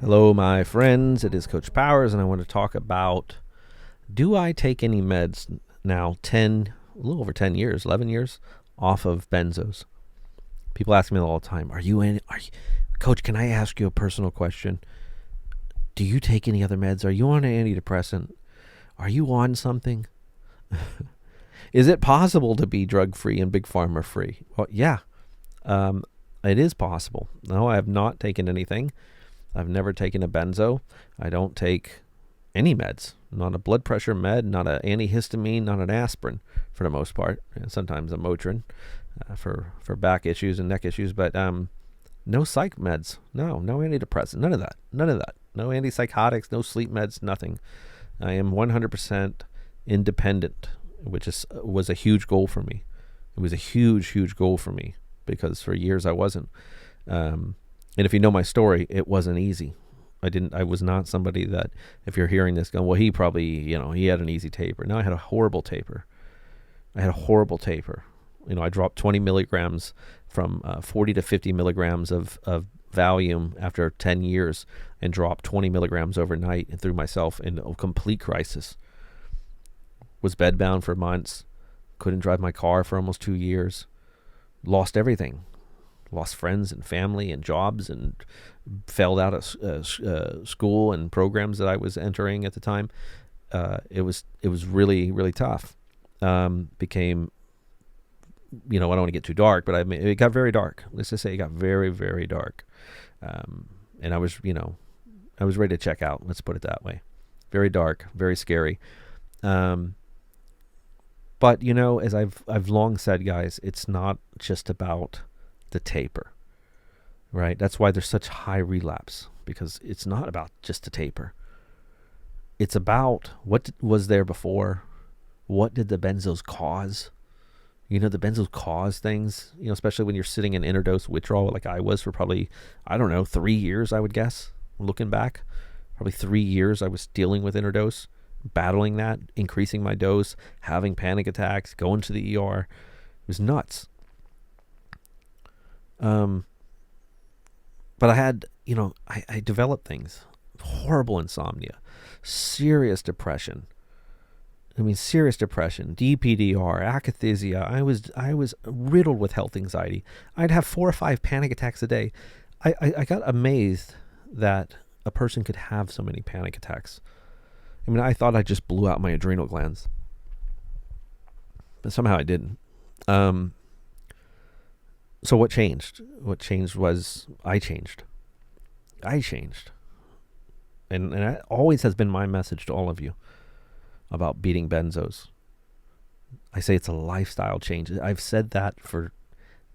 Hello, my friends. It is Coach Powers, and I want to talk about, do I take any meds now, a little over 10 years, 11 years, off of benzos? People ask me all the time, Coach, can I ask you a personal question? Do you take any other meds? Are you on an antidepressant? Are you on something? Is it possible to be drug-free and big pharma free? Well, yeah, it is possible. No, I have not taken anything. I've never taken a benzo. I don't take any meds, not a blood pressure med, not an antihistamine, not an aspirin for the most part. And sometimes a Motrin for back issues and neck issues, but no psych meds, no antidepressant, none of that. No antipsychotics, no sleep meds, nothing. I am 100% independent, which was a huge goal for me. It was a huge goal for me because for years I wasn't. And if you know my story, it wasn't easy. I was not somebody that, if you're hearing this going, well, he probably, he had an easy taper. No, I had a horrible taper. I dropped 20 milligrams from 40 to 50 milligrams of Valium after 10 years and dropped 20 milligrams overnight and threw myself in a complete crisis. Was bedbound for months. Couldn't drive my car for almost 2 years. Lost everything. Lost friends and family and jobs and failed out of school and programs that I was entering at the time. It was really tough. Became, I don't want to get too dark, but it got very dark. Let's just say it got very dark. And I was ready to check out. Let's put it that way. Very dark, very scary. But as I've long said, guys, it's not just about the taper, right? That's why there's such high relapse, because it's not about just the taper. It's about what was there before. What did the benzos cause? The benzos cause things, especially when you're sitting in interdose withdrawal like I was for probably, 3 years, I would guess. Looking back, probably 3 years I was dealing with interdose, battling that, increasing my dose, having panic attacks, going to the ER. It was nuts. But I had, I developed things, horrible insomnia, serious depression, DPDR, akathisia. I was riddled with health anxiety. I'd have 4 or 5 panic attacks a day. I got amazed that a person could have so many panic attacks. I thought I just blew out my adrenal glands, but somehow I didn't. So what changed? What changed was I changed. And that always has been my message to all of you about beating benzos. I say it's a lifestyle change. I've said that for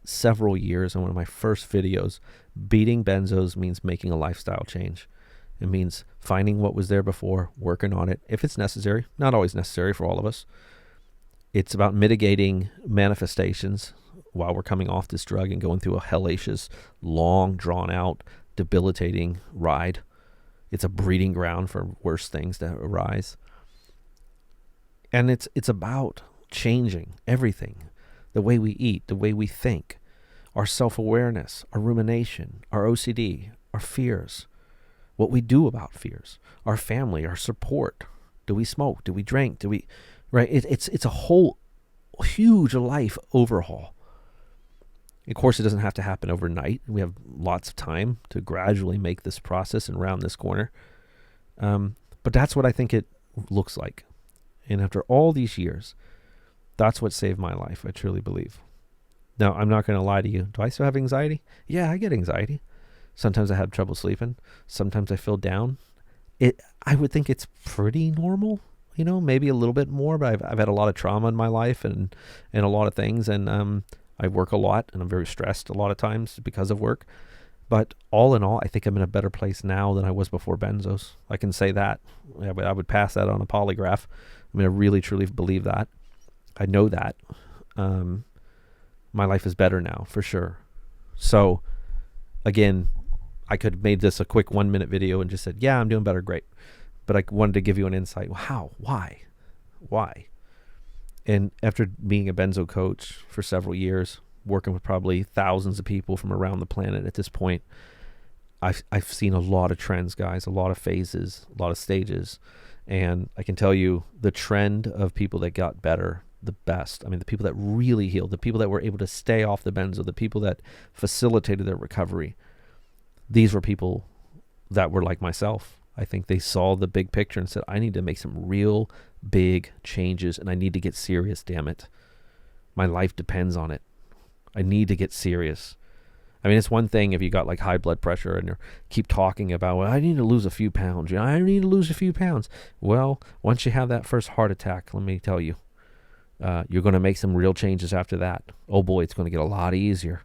several years in one of my first videos. Beating benzos means making a lifestyle change. It means finding what was there before, working on it, if it's necessary. Not always necessary for all of us. It's about mitigating manifestations while we're coming off this drug and going through a hellacious, long, drawn-out, debilitating ride. It's a breeding ground for worse things to arise. And it's about changing everything. The way we eat, the way we think, our self-awareness, our rumination, our OCD, our fears, what we do about fears, our family, our support. Do we smoke? Do we drink? Right? It's a whole huge life overhaul. Of course, it doesn't have to happen overnight. We have lots of time to gradually make this process and round this corner. But that's what I think it looks like. And after all these years, that's what saved my life, I truly believe. Now, I'm not going to lie to you. Do I still have anxiety? Yeah, I get anxiety. Sometimes I have trouble sleeping. Sometimes I feel down. I would think it's pretty normal, maybe a little bit more, but I've had a lot of trauma in my life and a lot of things. And I work a lot, and I'm very stressed a lot of times because of work. But all in all, I think I'm in a better place now than I was before benzos. I can say that. I would pass that on a polygraph. I really, truly believe that. I know that. My life is better now, for sure. So, again, I could have made this a quick 1-minute video and just said, yeah, I'm doing better, great. But I wanted to give you an insight. How? Why? And after being a benzo coach for several years, working with probably thousands of people from around the planet at this point, I've seen a lot of trends, guys, a lot of phases, a lot of stages. And I can tell you the trend of people that got better the best. I mean, the people that really healed, the people that were able to stay off the benzo, the people that facilitated their recovery. These were people that were like myself. I think they saw the big picture and said, I need to make some real big changes and I need to get serious, damn it. My life depends on it. I need to get serious. I mean, it's one thing if you got like high blood pressure and you keep talking about, well, I need to lose a few pounds. I need to lose a few pounds. Well, once you have that first heart attack, let me tell you, you're going to make some real changes after that. Oh boy, it's going to get a lot easier,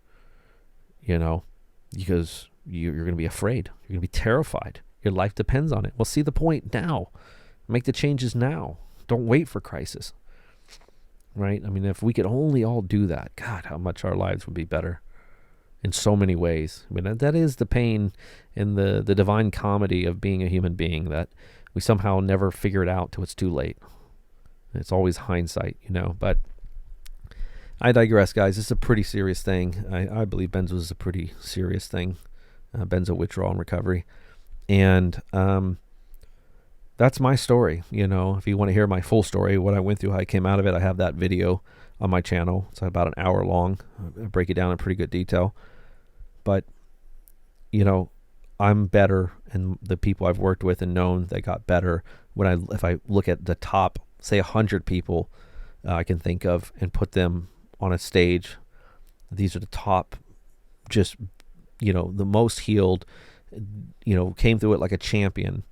because you're going to be afraid. You're going to be terrified. Your life depends on it. Well, see the point now. Make the changes now. Don't wait for crisis. Right? I mean, if we could only all do that, God, how much our lives would be better in so many ways. I mean, that is the pain in the divine comedy of being a human being, that we somehow never figure it out till it's too late. It's always hindsight, but I digress, guys. This is a pretty serious thing. I believe benzo is a pretty serious thing, benzo withdrawal and recovery. And that's my story. If you want to hear my full story, what I went through, how I came out of it, I have that video on my channel. It's about an hour long. I break it down in pretty good detail. But, I'm better, and the people I've worked with and known that got better, if I look at the top, say 100 people I can think of and put them on a stage, these are the top, just, the most healed, came through it like a champion,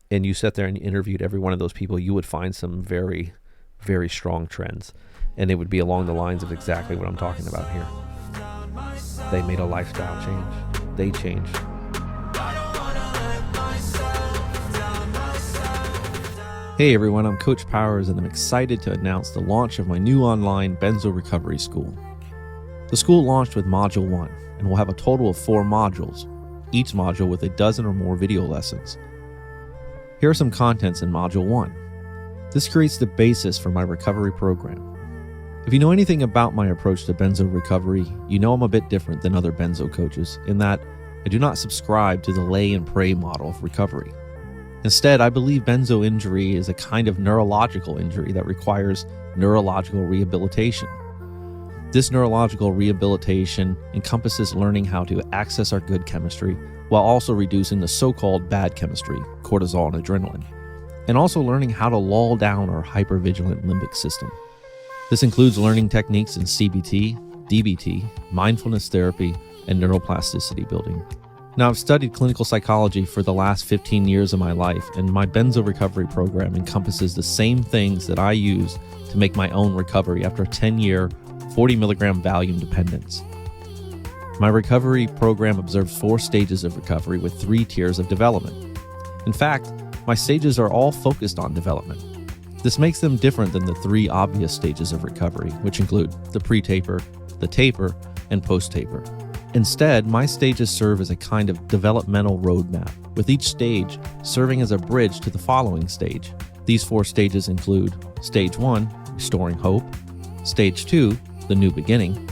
and you sat there and interviewed every one of those people, you would find some very, very strong trends. And it would be along the lines of exactly what I'm talking about here. They made a lifestyle change. They changed. Hey everyone, I'm Coach Powers, and I'm excited to announce the launch of my new online benzo recovery school. The school launched with Module 1 and will have a total of 4 modules, each module with a dozen or more video lessons. Here are some contents in Module 1. This creates the basis for my recovery program. If you know anything about my approach to benzo recovery, you know I'm a bit different than other benzo coaches in that I do not subscribe to the lay and pray model of recovery. Instead, I believe benzo injury is a kind of neurological injury that requires neurological rehabilitation. This neurological rehabilitation encompasses learning how to access our good chemistry while also reducing the so-called bad chemistry, cortisol and adrenaline, and also learning how to lull down our hypervigilant limbic system. This includes learning techniques in CBT, DBT, mindfulness therapy, and neuroplasticity building. Now, I've studied clinical psychology for the last 15 years of my life, and my benzo recovery program encompasses the same things that I use to make my own recovery after a 10-year, 40 milligram Valium dependence. My recovery program observes 4 stages of recovery with 3 tiers of development. In fact, my stages are all focused on development. This makes them different than the 3 obvious stages of recovery, which include the pre-taper, the taper, and post-taper. Instead, my stages serve as a kind of developmental roadmap, with each stage serving as a bridge to the following stage. These 4 stages include Stage 1, restoring hope, Stage 2, the new beginning,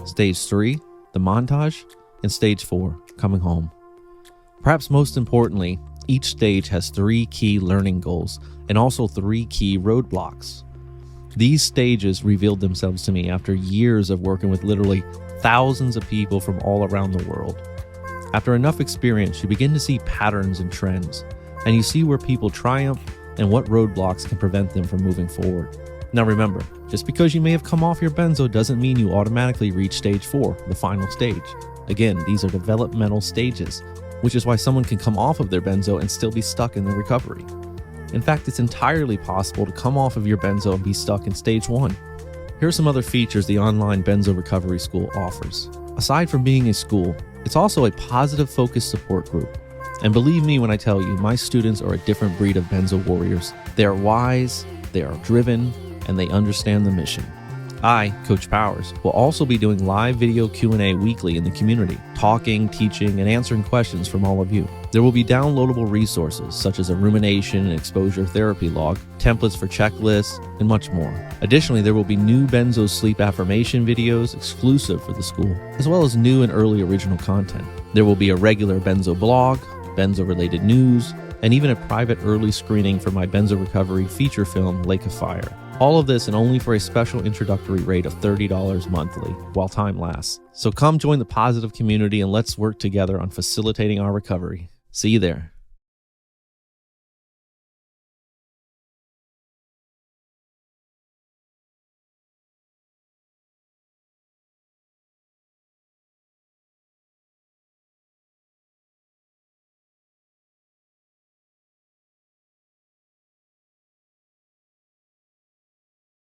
Stage 3, the montage, and Stage 4, coming home. Perhaps most importantly, each stage has 3 key learning goals and also 3 key roadblocks. These stages revealed themselves to me after years of working with literally thousands of people from all around the world. After enough experience, you begin to see patterns and trends, and you see where people triumph and what roadblocks can prevent them from moving forward. Now remember, just because you may have come off your benzo doesn't mean you automatically reach Stage 4, the final stage. Again, these are developmental stages, which is why someone can come off of their benzo and still be stuck in their recovery. In fact, it's entirely possible to come off of your benzo and be stuck in Stage 1. Here are some other features the online benzo recovery school offers. Aside from being a school, it's also a positive focused support group. And believe me when I tell you, my students are a different breed of benzo warriors. They are wise, they are driven, and they understand the mission. I, Coach Powers, will also be doing live video Q&A weekly in the community, talking, teaching, and answering questions from all of you. There will be downloadable resources such as a rumination and exposure therapy log, templates for checklists, and much more. Additionally, there will be new Benzo sleep affirmation videos exclusive for the school, as well as new and early original content. There will be a regular Benzo blog, Benzo-related news, and even a private early screening for my Benzo recovery feature film, Lake of Fire. All of this and only for a special introductory rate of $30 monthly while time lasts. So come join the positive community and let's work together on facilitating our recovery. See you there.